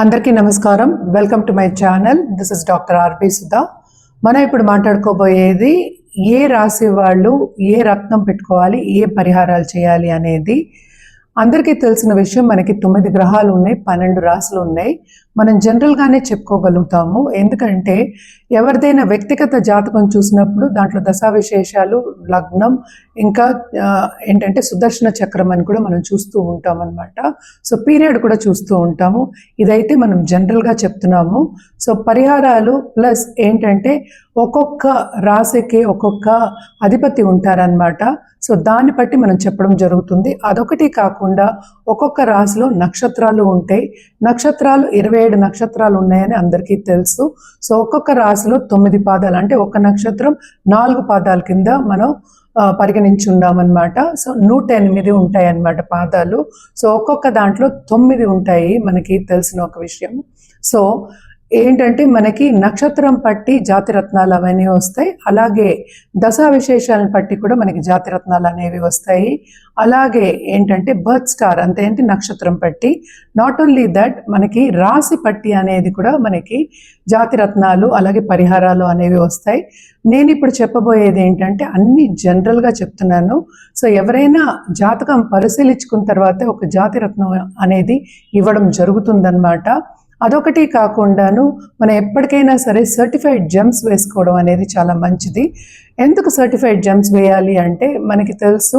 అందరికీ నమస్కారం. Welcome to my channel. This is doctor R P Sudha. మనం ఇప్పుడు మాట్లాడుకోబోయేది ఏ రాశి వాళ్ళు ఏ రత్నం పెట్టుకోవాలి, ఏ పరిహారాలు చేయాలి అనేది. అందరికీ తెలిసిన విషయం, మనకి 9 గ్రహాలు ఉన్నాయి, 12 రాశులు ఉన్నాయి. మనం జనరల్గానే చెప్పుకోగలుగుతాము. ఎందుకంటే ఎవరిదైనా వ్యక్తిగత జాతకం చూసినప్పుడు దాంట్లో దశా విశేషాలు, లగ్నం, ఇంకా ఏంటంటే సుదర్శన చక్రం అని కూడా మనం చూస్తూ ఉంటాం అనమాట. సో పీరియడ్ కూడా చూస్తూ ఉంటాము. ఇదైతే మనం జనరల్గా చెప్తున్నాము. సో పరిహారాలు ప్లస్ ఏంటంటే ఒక్కొక్క రాశికి ఒక్కొక్క అధిపతి ఉంటారనమాట. సో దాన్ని బట్టి మనం చెప్పడం జరుగుతుంది. అదొకటి కాకుండా ఒక్కొక్క రాశిలో నక్షత్రాలు ఉంటాయి. నక్షత్రాలు 27 నక్షత్రాలు ఉన్నాయని అందరికీ తెలుసు. సో ఒక్కొక్క రాశిలో 9 పాదాలు, అంటే ఒక నక్షత్రం 4 పాదాల కింద మనం పరిగణించి ఉన్నామన్నమాట. సో 108 ఉంటాయి అన్నమాట పాదాలు. సో ఒక్కొక్క దాంట్లో 9 ఉంటాయి, మనకి తెలిసిన ఒక విషయం. సో ఏంటంటే మనకి నక్షత్రం పట్టి జాతిరత్నాలు అవన్నీ వస్తాయి. అలాగే దశా విశేషాలను పట్టి కూడా మనకి జాతిరత్నాలు అనేవి వస్తాయి. అలాగే ఏంటంటే బర్త్ స్టార్ అంతే, ఏంటి నక్షత్రం పట్టి. నాట్ ఓన్లీ దట్, మనకి రాశి పట్టి అనేది కూడా మనకి జాతిరత్నాలు అలాగే పరిహారాలు అనేవి వస్తాయి. నేను ఇప్పుడు చెప్పబోయేది ఏంటంటే అన్ని జనరల్గా చెప్తున్నాను. సో ఎవరైనా జాతకం పరిశీలించుకున్న తర్వాతే ఒక జాతిరత్నం అనేది ఇవ్వడం జరుగుతుందన్నమాట. అదొకటి కాకుండాను మనం ఎప్పటికైనా సరే సర్టిఫైడ్ జెమ్స్ వేసుకోవడం అనేది చాలా మంచిది. ఎందుకు సర్టిఫైడ్ జెమ్స్ వేయాలి అంటే మనకి తెలుసు,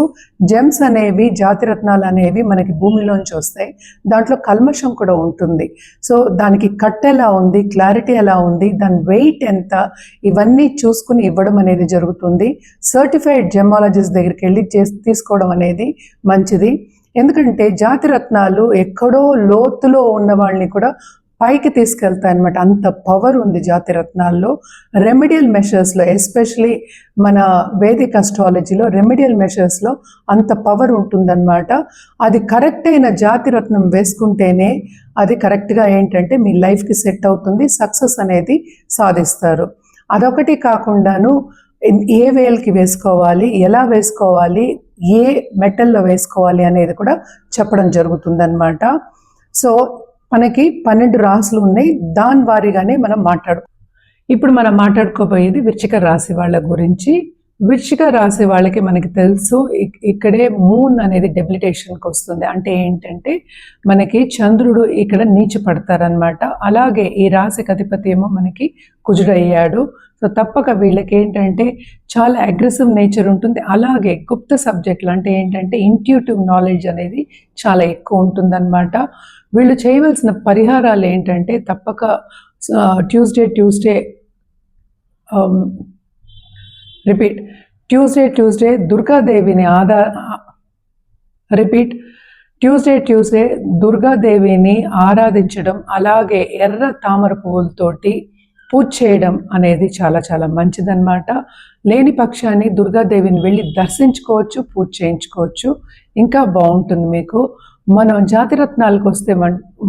జెమ్స్ అనేవి, జాతిరత్నాలు అనేవి మనకి భూమిలోంచి వస్తాయి. దాంట్లో కల్మషం కూడా ఉంటుంది. సో దానికి కట్ ఎలా ఉంది, క్లారిటీ ఎలా ఉంది, దాని వెయిట్ ఎంత, ఇవన్నీ చూసుకుని ఇవ్వడం అనేది జరుగుతుంది. సర్టిఫైడ్ జెమాలజిస్ట్ దగ్గరికి వెళ్ళి తీసుకోవడం అనేది మంచిది. ఎందుకంటే జాతిరత్నాలు ఎక్కడో లోతులో ఉన్న వాళ్ళని కూడా పైకి తీసుకెళ్తాయి అనమాట. అంత పవర్ ఉంది జాతిరత్నాల్లో. రెమెడియల్ మెషర్స్లో, ఎస్పెషలీ మన వేదిక్ అస్ట్రాలజీలో రెమెడియల్ మెషర్స్లో అంత పవర్ ఉంటుందన్నమాట. అది కరెక్ట్ అయిన జాతిరత్నం వేసుకుంటేనే అది కరెక్ట్గా ఏంటంటే మీ లైఫ్కి సెట్ అవుతుంది, సక్సెస్ అనేది సాధిస్తారు. అదొకటి కాకుండాను ఏ వేల్కి వేసుకోవాలి, ఎలా వేసుకోవాలి, ఏ మెటల్లో వేసుకోవాలి అనేది కూడా చెప్పడం జరుగుతుందన్నమాట. సో మనకి 12 రాశులు ఉన్నాయి, దాని వారీగానే మనం ఇప్పుడు మనం మాట్లాడుకోబోయేది వృశ్చిక రాశి వాళ్ళ గురించి. వృశ్చిక రాశి వాళ్ళకి మనకి తెలుసు, ఇక్కడే మూన్ అనేది డెబిలిటేషన్కి వస్తుంది. అంటే ఏంటంటే మనకి చంద్రుడు ఇక్కడ నీచి పడతారనమాట. అలాగే ఈ రాశికి అధిపతి ఏమో మనకి కుజుడయ్యాడు. సో తప్పక వీళ్ళకి ఏంటంటే చాలా అగ్రెసివ్ నేచర్ ఉంటుంది. అలాగే గుప్త సబ్జెక్టులు, అంటే ఏంటంటే ఇంట్యూటివ్ నాలెడ్జ్ అనేది చాలా ఎక్కువ ఉంటుందన్నమాట. వీళ్ళు చేయవలసిన పరిహారాలు ఏంటంటే తప్పక ట్యూస్డే దుర్గాదేవిని ట్యూస్డే దుర్గాదేవిని ఆరాధించడం, అలాగే ఎర్ర తామర పువ్వులతోటి పూజ చేయడం అనేది చాలా చాలా మంచిదన్నమాట. లేని పక్షాన్ని దుర్గాదేవిని వెళ్ళి దర్శించుకోవచ్చు, పూజ చేయించుకోవచ్చు, ఇంకా బాగుంటుంది మీకు. మనం జాతిరత్నాలకు వస్తే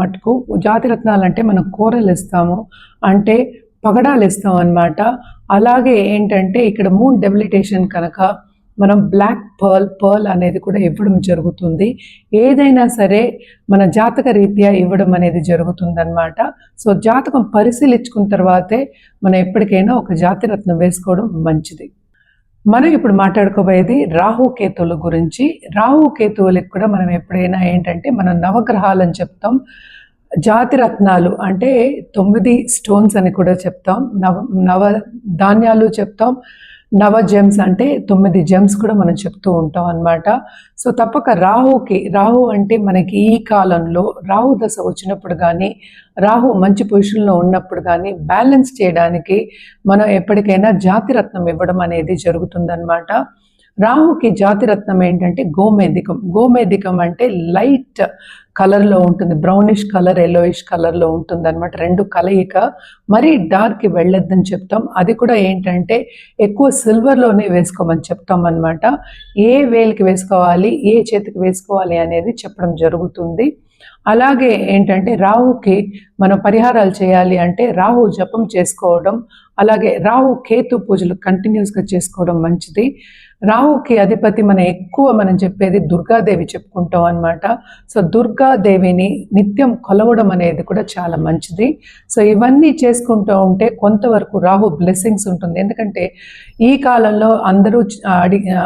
మటుకు, జాతిరత్నాలు అంటే మనం కూరలు ఇస్తాము, అంటే పగడాలు ఇస్తాం అన్నమాట. అలాగే ఏంటంటే ఇక్కడ మూన్ డెబిలిటేషన్ కనుక మనం బ్లాక్ పర్ల్ అనేది కూడా ఇవ్వడం జరుగుతుంది. ఏదైనా సరే మన జాతక రీత్యా ఇవ్వడం అనేది జరుగుతుందన్నమాట. సో జాతకం పరిశీలించుకున్న తర్వాతే మనం ఎప్పటికైనా ఒక జాతిరత్నం వేసుకోవడం మంచిది. మనం ఇప్పుడు మాట్లాడుకోబోయేది రాహుకేతువుల గురించి. రాహుకేతువులకు కూడా మనం ఎప్పుడైనా ఏంటంటే మనం నవగ్రహాలని చెప్తాం, జాతిరత్నాలు అంటే 9 స్టోన్స్ అని కూడా చెప్తాం, నవ ధాన్యాలు చెప్తాం, నవ జెమ్స్ అంటే 9 జెమ్స్ కూడా మనం చెప్తూ ఉంటాం అన్నమాట. సో తప్పక రాహు అంటే మనకి ఈ కాలంలో రాహు దశ వచ్చినప్పుడు కానీ, రాహు మంచి పొజిషన్లో ఉన్నప్పుడు కానీ బ్యాలెన్స్ చేయడానికి మనం ఎప్పటికైనా జాతిరత్నం ఇవ్వడం అనేది జరుగుతుందన్నమాట. రాహుకి జాతిరత్నం ఏంటంటే గోమేధికం అంటే లైట్ కలర్లో ఉంటుంది, బ్రౌనిష్ కలర్, ఎల్లోయిష్ కలర్లో ఉంటుంది అనమాట. 2 కలయిక. మరీ డార్క్కి వెళ్ళొద్దని చెప్తాం. అది కూడా ఏంటంటే ఎక్కువ సిల్వర్లోనే వేసుకోమని చెప్తాం అనమాట. ఏ వేలికి వేసుకోవాలి, ఏ చేతికి వేసుకోవాలి అనేది చెప్పడం జరుగుతుంది. అలాగే ఏంటంటే రాహుకి మనం పరిహారాలు చేయాలి అంటే రాహు జపం చేసుకోవడం, అలాగే రాహు కేతు పూజలు కంటిన్యూస్గా చేసుకోవడం మంచిది. రాహుకి అధిపతి మనం చెప్పేది దుర్గాదేవి చెప్పుకుంటాం అనమాట. సో దుర్గాదేవిని నిత్యం కొలవడం అనేది కూడా చాలా మంచిది. సో ఇవన్నీ చేసుకుంటూ ఉంటే కొంతవరకు రాహు బ్లెస్సింగ్స్ ఉంటుంది. ఎందుకంటే ఈ కాలంలో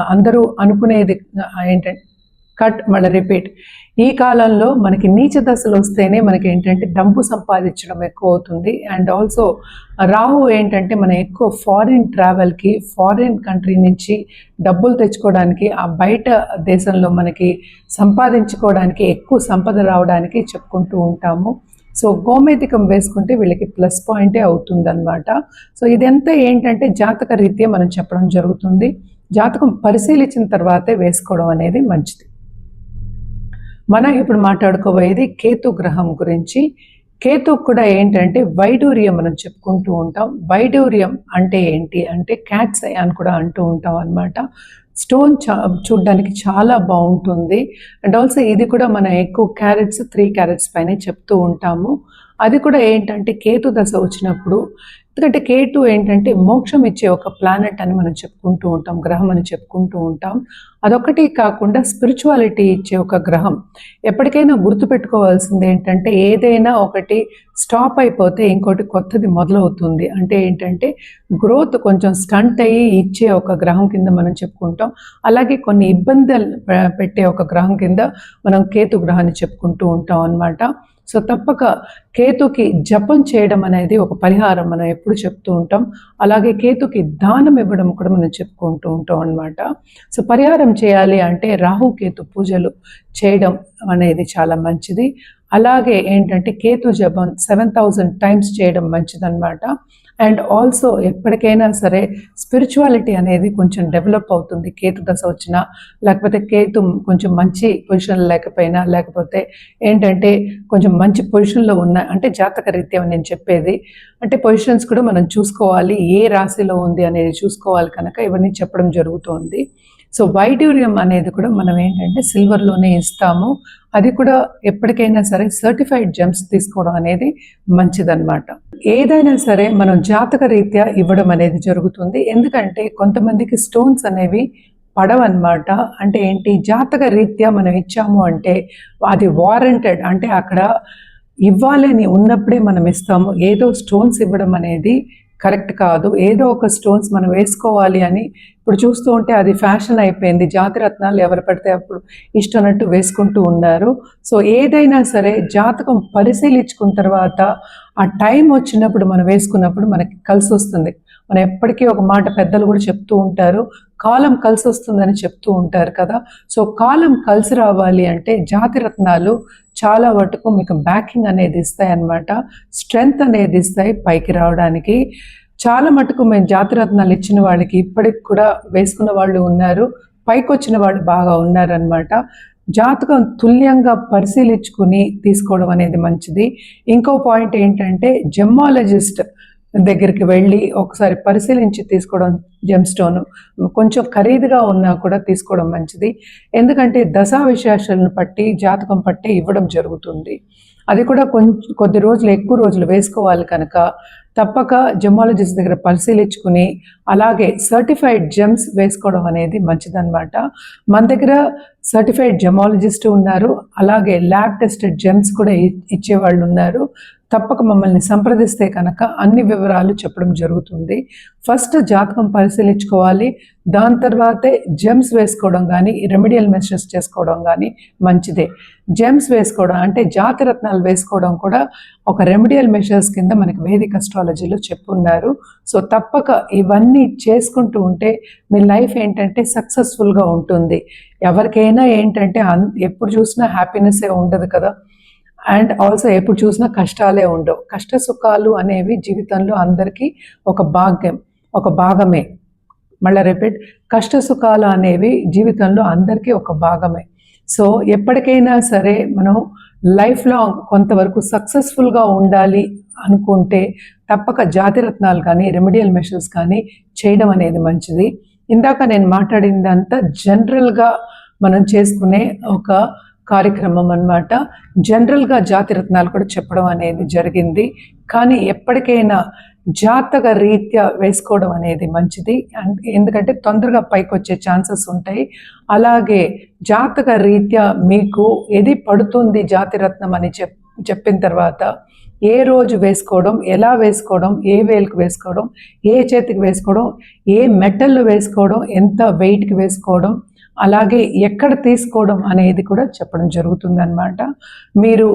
అందరూ అనుకునేది ఏంటంటే మళ్ళీ రిపీట్, ఈ కాలంలో మనకి నీచ దశలు వస్తేనే మనకి ఏంటంటే డబ్బు సంపాదించడం ఎక్కువ అవుతుంది. అండ్ ఆల్సో రాహు ఏంటంటే మనం ఎక్కువ ఫారిన్ ట్రావెల్కి, ఫారిన్ కంట్రీ నుంచి డబ్బులు తెచ్చుకోవడానికి, ఆ బయట దేశంలో మనకి సంపాదించుకోవడానికి, ఎక్కువ సంపద రావడానికి చెప్పుకుంటూ ఉంటాము. సో గోమేధికం వేసుకుంటే వీళ్ళకి ప్లస్ పాయింటే అవుతుందన్నమాట. సో ఇదంతా ఏంటంటే జాతక రీత్యా మనం చెప్పడం జరుగుతుంది. జాతకం పరిశీలించిన తర్వాతే వేసుకోవడం అనేది మంచిది. మనం ఇప్పుడు మాట్లాడుకోబోయేది కేతు గ్రహం గురించి. కేతు కూడా ఏంటంటే వైడూర్యం మనం చెప్పుకుంటూ ఉంటాం. వైడూర్యం అంటే ఏంటి అంటే క్యాట్స్ ఐ అని కూడా అంటూ ఉంటాం అనమాట. స్టోన్ చూడడానికి చాలా బాగుంటుంది. అండ్ ఆల్సో ఇది కూడా మనం ఎక్కువ క్యారెట్స్ 3 క్యారెట్స్ పైన చెప్తూ ఉంటాము. అది కూడా ఏంటంటే కేతు దశ వచ్చినప్పుడు, ఎందుకంటే కేతు ఏంటంటే మోక్షం ఇచ్చే ఒక ప్లానెట్ అని మనం చెప్పుకుంటూ ఉంటాం, గ్రహం అని చెప్పుకుంటూ ఉంటాం. అదొకటి కాకుండా స్పిరిచువాలిటీ ఇచ్చే ఒక గ్రహం. ఎప్పటికైనా గుర్తుపెట్టుకోవాల్సింది ఏంటంటే ఏదైనా ఒకటి స్టాప్ అయిపోతే ఇంకోటి కొత్తది మొదలవుతుంది. అంటే ఏంటంటే గ్రోత్ కొంచెం స్టంట్ అయ్యి ఇచ్చే ఒక గ్రహం కింద మనం చెప్పుకుంటాం. అలాగే కొన్ని ఇబ్బందులు పెట్టే ఒక గ్రహం కింద మనం కేతు గ్రహాన్ని చెప్పుకుంటూ ఉంటాం అన్నమాట. సో తప్పక కేతుకి జపం చేయడం అనేది ఒక పరిహారం మనం ఎప్పుడు చెప్తూ ఉంటాం. అలాగే కేతుకి దానం ఇవ్వడం కూడా మనం చెప్పుకుంటూ ఉంటాం అన్నమాట. సో పరిహారం చేయాలి అంటే రాహుకేతు పూజలు చేయడం అనేది చాలా మంచిది. అలాగే ఏంటంటే కేతు జపం 7000 టైమ్స్ చేయడం మంచిదన్నమాట. అండ్ ఆల్సో ఎప్పటికైనా సరే స్పిరిచువాలిటీ అనేది కొంచెం డెవలప్ అవుతుంది. కేతు దశ వచ్చినా, లేకపోతే కేతు కొంచెం మంచి పొజిషన్ లేకపోయినా, లేకపోతే ఏంటంటే కొంచెం మంచి పొజిషన్లో ఉన్న, అంటే జాతక రీత్యా నేను చెప్పేది అంటే పొజిషన్స్ కూడా మనం చూసుకోవాలి, ఏ రాశిలో ఉంది అనేది చూసుకోవాలి కనుక ఇవన్నీ చెప్పడం జరుగుతుంది. సో వైడూర్యం అనేది కూడా మనం ఏంటంటే సిల్వర్లోనే ఇస్తాము. అది కూడా ఎప్పటికైనా సరే సర్టిఫైడ్ జెమ్స్ తీసుకోవడం అనేది మంచిదన్నమాట. ఏదైనా సరే మనం జాతక రీత్యా ఇవ్వడం అనేది జరుగుతుంది. ఎందుకంటే కొంతమందికి స్టోన్స్ అనేవి పడవన్నమాట. అంటే ఏంటి, జాతక రీత్యా మనం ఇచ్చాము అంటే అది వారంటెడ్, అంటే అక్కడ ఇవ్వాలని ఉన్నప్పుడే మనం ఇస్తాము. ఏదో స్టోన్స్ ఇవ్వడం అనేది కరెక్ట్ కాదు. ఏదో ఒక స్టోన్స్ మనం వేసుకోవాలి అని ఇప్పుడు చూస్తూ ఉంటే అది ఫ్యాషన్ అయిపోయింది. జాతిరత్నాలు ఎవరు పడితే అప్పుడు ఇష్టమన్నట్టు వేసుకుంటూ ఉన్నారు. సో ఏదైనా సరే జాతకం పరిశీలించుకున్న తర్వాత ఆ టైం వచ్చినప్పుడు మనం వేసుకున్నప్పుడు మనకి కలిసి వస్తుంది. మనం ఎప్పటికీ ఒక మాట పెద్దలు కూడా చెప్తూ ఉంటారు, కాలం కలిసి వస్తుందని చెప్తూ ఉంటారు కదా. సో కాలం కలిసి రావాలి అంటే జాతిరత్నాలు చాలా మటుకు మీకు బ్యాకింగ్ అనేది ఇస్తాయి అన్నమాట, స్ట్రెంగ్త్ అనేది ఇస్తాయి పైకి రావడానికి. చాలా మటుకు మేము జాతిరత్నాలు ఇచ్చిన వాళ్ళకి ఇప్పటికి కూడా వేసుకున్న వాళ్ళు ఉన్నారు, పైకి వచ్చిన వాళ్ళు బాగా ఉన్నారనమాట. జాతకం తుల్యంగా పరిశీలించుకుని తీసుకోవడం అనేది మంచిది. ఇంకో పాయింట్ ఏంటంటే జెమ్మాలజిస్ట్ దగ్గరికి వెళ్ళి ఒకసారి పరిశీలించి తీసుకోవడం, జెమ్ స్టోన్ కొంచెం ఖరీదుగా ఉన్నా కూడా తీసుకోవడం మంచిది. ఎందుకంటే దశా విశేషాలను పట్టి, జాతకం పట్టి ఇవ్వడం జరుగుతుంది. అది కూడా కొద్ది రోజులు, ఎక్కువ రోజులు వేసుకోవాలి కనుక తప్పక జెమాలజిస్ట్ దగ్గర పరిశీలించుకుని అలాగే సర్టిఫైడ్ జెమ్స్ వేసుకోవడం అనేది మంచిదన్నమాట. మన దగ్గర సర్టిఫైడ్ జెమాలజిస్ట్ ఉన్నారు, అలాగే ల్యాబ్ టెస్టెడ్ జెమ్స్ కూడా ఇచ్చేవాళ్ళు ఉన్నారు. తప్పక మమ్మల్ని సంప్రదిస్తే కనుక అన్ని వివరాలు చెప్పడం జరుగుతుంది. ఫస్ట్ జాతకం పరిశీలించుకోవాలి, దాని తర్వాతే జెమ్స్ వేసుకోవడం కానీ రెమెడియల్ మెషర్స్ చేసుకోవడం కానీ మంచిదే. జెమ్స్ వేసుకోవడం అంటే జాతిరత్నాలు వేసుకోవడం కూడా ఒక రెమెడియల్ మెషర్స్ కింద మనకి వేదిక అస్ట్రాలజీలో చెప్పున్నారు. సో తప్పక ఇవన్నీ చేసుకుంటూ ఉంటే మీ లైఫ్ ఏంటంటే సక్సెస్ఫుల్గా ఉంటుంది. ఎవరికైనా ఏంటంటే ఎప్పుడు చూసినా హ్యాపీనెస్సే ఉండదు కదా, అండ్ ఆల్సో ఎప్పుడు చూసినా కష్టాలే ఉండవు. కష్ట సుఖాలు అనేవి జీవితంలో అందరికీ ఒక భాగమే. మళ్ళీ రిపీట్, కష్ట సుఖాలు అనేవి జీవితంలో అందరికీ ఒక భాగమే. సో ఎప్పటికైనా సరే మనం లైఫ్ లాంగ్ కొంతవరకు సక్సెస్ఫుల్గా ఉండాలి అనుకుంటే తప్పక జాతిరత్నాలు కానీ రెమెడియల్ మెషర్స్ కానీ చేయడం అనేది మంచిది. ఇందాక నేను మాట్లాడిందంతా జనరల్గా మనం చేసుకునే ఒక కార్యక్రమం అన్నమాట. జనరల్గా జాతిరత్నాలు కూడా చెప్పడం అనేది జరిగింది. కానీ ఎప్పటికైనా జాతక రీత్యా వేసుకోవడం అనేది మంచిది. ఎందుకంటే తొందరగా పైకి వచ్చే ఛాన్సెస్ ఉంటాయి. అలాగే జాతక రీత్యా మీకు ఏది పడుతుంది జాతిరత్నం అని చెప్పిన తర్వాత ఏ రోజు వేసుకోవడం, ఎలా వేసుకోవడం, ఏ వేలుకు వేసుకోవడం, ఏ చేతికి వేసుకోవడం, ఏ మెటల్ వేసుకోవడం, ఎంత వెయిట్కి వేసుకోవడం, అలాగే ఎక్కడ తీసుకోవడం అనేది కూడా చెప్పడం జరుగుతుందన్నమాట. మీరు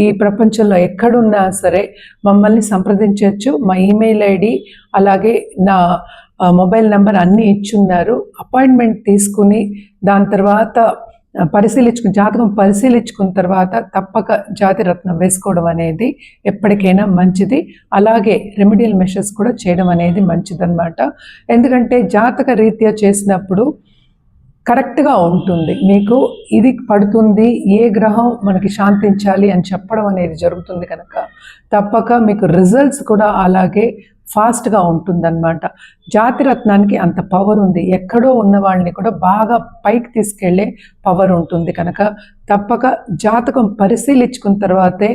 ఈ ప్రపంచంలో ఎక్కడున్నా సరే మమ్మల్ని సంప్రదించవచ్చు. మా ఈమెయిల్ ఐడి అలాగే నా మొబైల్ నెంబర్ అన్నీ ఇచ్చున్నారు. అపాయింట్మెంట్ తీసుకుని దాని తర్వాత జాతకం పరిశీలించుకున్న తర్వాత తప్పక జాతిరత్నం వేసుకోవడం అనేది ఎప్పటికైనా మంచిది. అలాగే రెమెడియల్ మెషర్స్ కూడా చేయడం అనేది మంచిదన్నమాట. ఎందుకంటే జాతక రీత్యా చేసినప్పుడు కరెక్ట్గా ఉంటుంది. మీకు ఇది పడుతుంది, ఏ గ్రహం మనకి శాంతించాలి అని చెప్పడం అనేది జరుగుతుంది కనుక తప్పక మీకు రిజల్ట్స్ కూడా అలాగే ఫాస్ట్గా ఉంటుందన్నమాట. జాతిరత్నానికి అంత పవర్ ఉంది. ఎక్కడో ఉన్న వాళ్ళని కూడా బాగా పైకి తీసుకెళ్లే పవర్ ఉంటుంది కనుక తప్పక జాతకం పరిశీలించుకున్న తర్వాతే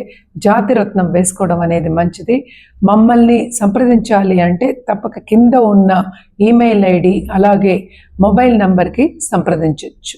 జాతిరత్నం వేసుకోవడం అనేది మంచిది. మమ్మల్ని సంప్రదించాలి అంటే తప్పక కింద ఉన్న ఈమెయిల్ ఐడి అలాగే మొబైల్ నంబర్కి సంప్రదించవచ్చు.